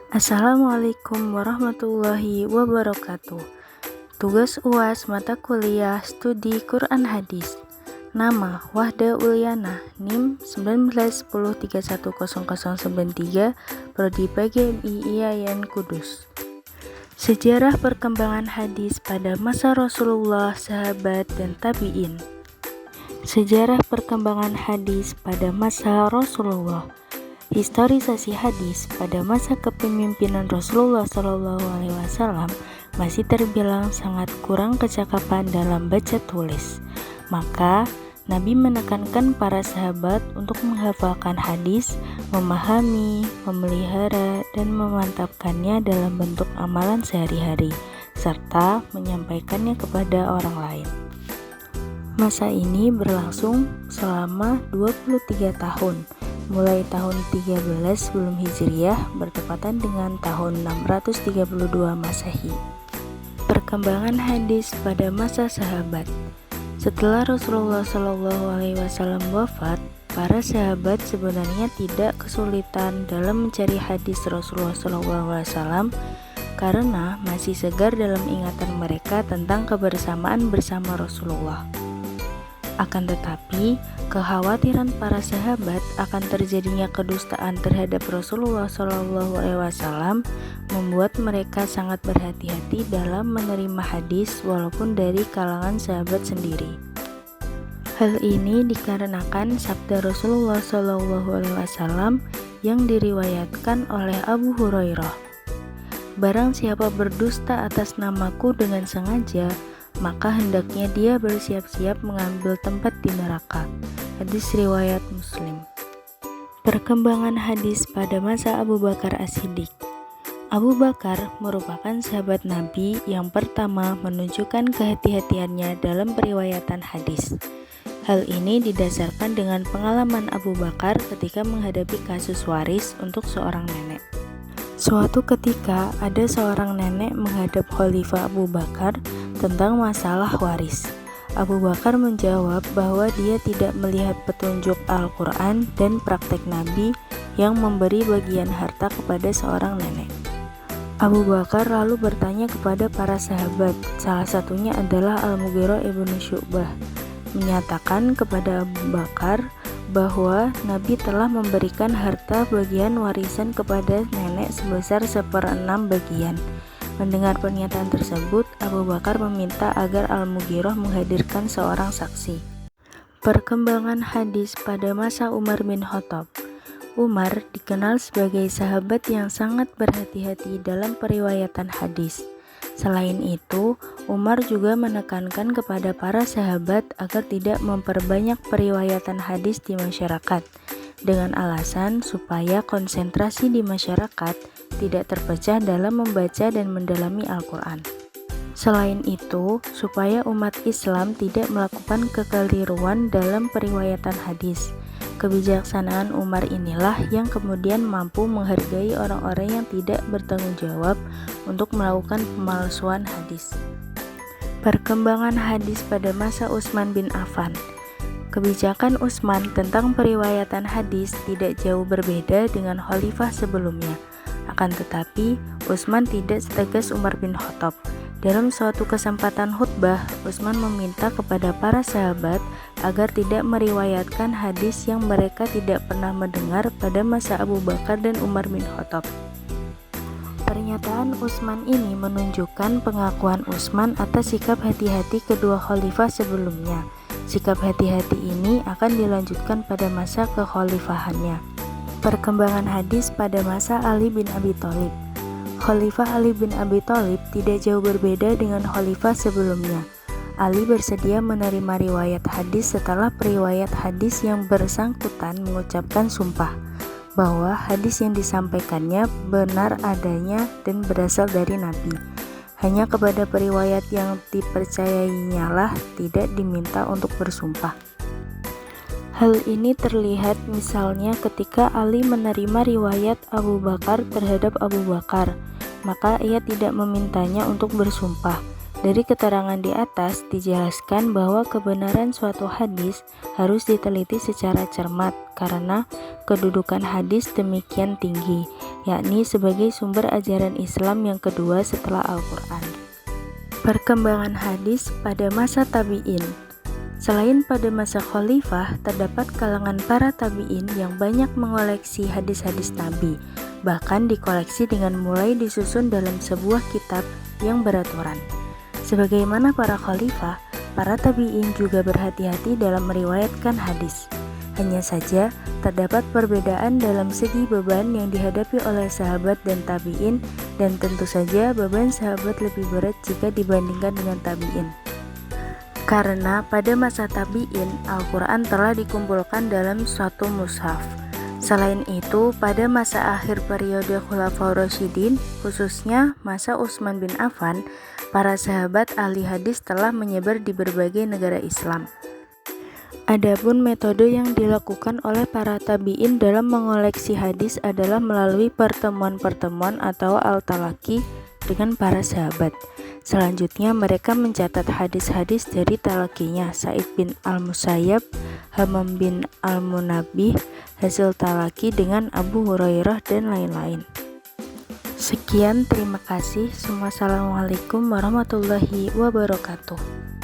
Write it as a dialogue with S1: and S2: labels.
S1: Assalamualaikum warahmatullahi wabarakatuh. Tugas UAS mata kuliah studi Quran Hadis. Nama Wahda Uliana, NIM 1910310093, Prodi PGMI IAIN Kudus. Sejarah perkembangan hadis pada masa Rasulullah, sahabat, dan tabi'in. Sejarah perkembangan hadis pada masa Rasulullah. Historisasi hadis pada masa kepemimpinan Rasulullah SAW masih terbilang sangat kurang kecakapan dalam baca tulis. Maka Nabi menekankan para sahabat untuk menghafalkan hadis, memahami, memelihara, dan memantapkannya dalam bentuk amalan sehari-hari, serta menyampaikannya kepada orang lain. Masa ini berlangsung selama 23 tahun, mulai tahun 13 sebelum Hijriah bertepatan dengan tahun 632 Masehi. Perkembangan hadis pada masa sahabat. Setelah Rasulullah SAW wafat, para sahabat sebenarnya tidak kesulitan dalam mencari hadis Rasulullah SAW karena masih segar dalam ingatan mereka tentang kebersamaan bersama Rasulullah. Akan tetapi, kekhawatiran para sahabat akan terjadinya kedustaan terhadap Rasulullah SAW membuat mereka sangat berhati-hati dalam menerima hadis walaupun dari kalangan sahabat sendiri. Hal ini dikarenakan sabda Rasulullah SAW yang diriwayatkan oleh Abu Hurairah. Barang siapa berdusta atas namaku dengan sengaja, maka hendaknya dia bersiap-siap mengambil tempat di neraka. Hadis riwayat Muslim. Perkembangan hadis pada masa Abu Bakar As-Siddiq. Abu Bakar merupakan sahabat Nabi yang pertama menunjukkan kehati-hatiannya dalam periwayatan hadis. Hal ini didasarkan dengan pengalaman Abu Bakar ketika menghadapi kasus waris untuk seorang nenek. Suatu ketika ada seorang nenek menghadap Khalifah Abu Bakar tentang masalah waris. Abu Bakar menjawab bahwa dia tidak melihat petunjuk Al-Quran dan praktek Nabi yang memberi bagian harta kepada seorang nenek. Abu Bakar lalu bertanya kepada para sahabat, salah satunya adalah Al-Mughirah ibnu Syu'bah, menyatakan kepada Abu Bakar bahwa Nabi telah memberikan harta bagian warisan kepada nenek sebesar 1/6 bagian. Mendengar pernyataan tersebut, Abu Bakar meminta agar Al-Mughirah menghadirkan seorang saksi. Perkembangan hadis pada masa Umar bin Khattab. Umar dikenal sebagai sahabat yang sangat berhati-hati dalam periwayatan hadis. Selain itu, Umar juga menekankan kepada para sahabat agar tidak memperbanyak periwayatan hadis di masyarakat, dengan alasan supaya konsentrasi di masyarakat tidak terpecah dalam membaca dan mendalami Al-Quran. Selain itu, supaya umat Islam tidak melakukan kekeliruan dalam periwayatan hadis. Kebijaksanaan Umar inilah yang kemudian mampu menghargai orang-orang yang tidak bertanggung jawab untuk melakukan pemalsuan hadis. Perkembangan hadis pada masa Utsman bin Affan. Kebijakan Utsman tentang periwayatan hadis tidak jauh berbeda dengan khalifah sebelumnya. Akan tetapi, Utsman tidak setegas Umar bin Khattab. Dalam suatu kesempatan khutbah, Utsman meminta kepada para sahabat agar tidak meriwayatkan hadis yang mereka tidak pernah mendengar pada masa Abu Bakar dan Umar bin Khattab. Pernyataan Utsman ini menunjukkan pengakuan Utsman atas sikap hati-hati kedua khalifah sebelumnya. Sikap hati-hati ini akan dilanjutkan pada masa kekhalifahannya. Perkembangan hadis pada masa Ali bin Abi Thalib. Khalifah Ali bin Abi Thalib tidak jauh berbeda dengan khalifah sebelumnya. Ali bersedia menerima riwayat hadis setelah periwayat hadis yang bersangkutan mengucapkan sumpah bahwa hadis yang disampaikannya benar adanya dan berasal dari Nabi. Hanya kepada periwayat yang dipercayainya lah tidak diminta untuk bersumpah. Hal ini terlihat misalnya ketika Ali menerima riwayat Abu Bakar terhadap Abu Bakar, maka ia tidak memintanya untuk bersumpah. Dari keterangan di atas dijelaskan bahwa kebenaran suatu hadis harus diteliti secara cermat karena kedudukan hadis demikian tinggi, yakni sebagai sumber ajaran Islam yang kedua setelah Al-Quran. Perkembangan hadis pada masa tabi'in. Selain pada masa khalifah, terdapat kalangan para tabi'in yang banyak mengoleksi hadis-hadis Nabi, bahkan dikoleksi dengan mulai disusun dalam sebuah kitab yang beraturan. Sebagaimana para khalifah, para tabi'in juga berhati-hati dalam meriwayatkan hadis. Hanya saja, terdapat perbedaan dalam segi beban yang dihadapi oleh sahabat dan tabi'in, dan tentu saja beban sahabat lebih berat jika dibandingkan dengan tabi'in. Karena pada masa tabi'in, Al-Quran telah dikumpulkan dalam suatu mushaf. Selain itu, pada masa akhir periode Khulafaur Rasyidin, khususnya masa Utsman bin Affan, para sahabat ahli hadis telah menyebar di berbagai negara Islam. Adapun metode yang dilakukan oleh para tabi'in dalam mengoleksi hadis adalah melalui pertemuan-pertemuan atau al-talaqi dengan para sahabat. Selanjutnya mereka mencatat hadis-hadis dari talakinya Sa'id bin al-Musayyab, Hammam bin al-Munabbih, hasil talaki dengan Abu Hurairah dan lain-lain. Sekian, terima kasih. Wassalamualaikum warahmatullahi wabarakatuh.